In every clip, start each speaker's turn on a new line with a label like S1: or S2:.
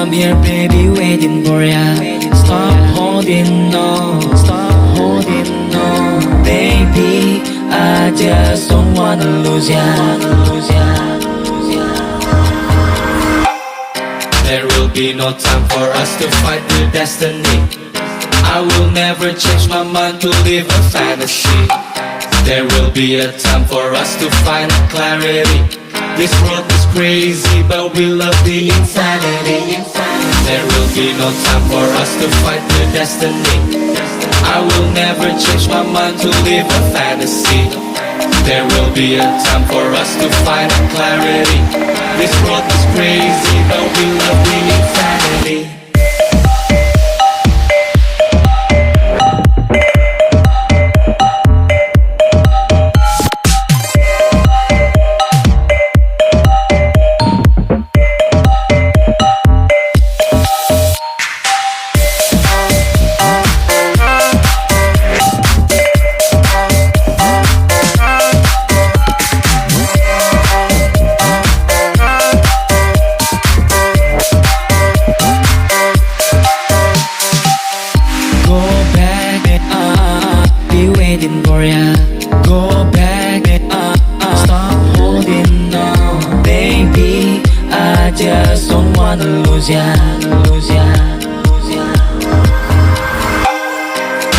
S1: I'm here, baby, waiting for ya. Stop holding on, baby. I just don't wanna lose ya. There will be no time for us to fight the destiny. I will never change my mind to live a fantasy. There will be a time for us to find clarity. This world is crazy, but we love the insanity. There will be no time for us to fight the destiny. I will never change my mind to live a fantasy. There will be a time for us to find clarity. This world is crazy, but we love the insanity.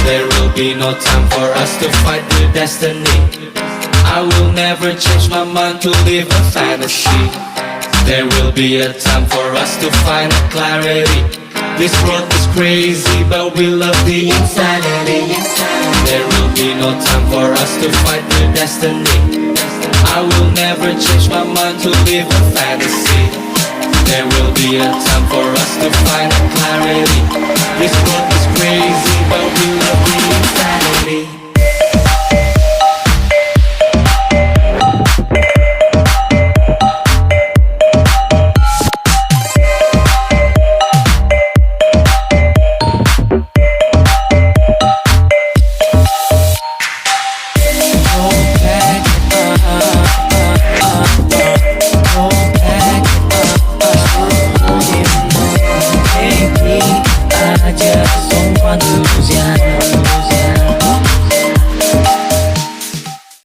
S1: There will be no time for us to fight the destiny. I will never change my mind to live a fantasy. There will be a time for us to find clarity. This world is crazy, but we love the insanity. There will be no time for us to fight the destiny. I will never change my mind to live a fantasy. There will be a time for us to find clarity. This world is crazy, but we love the insanity.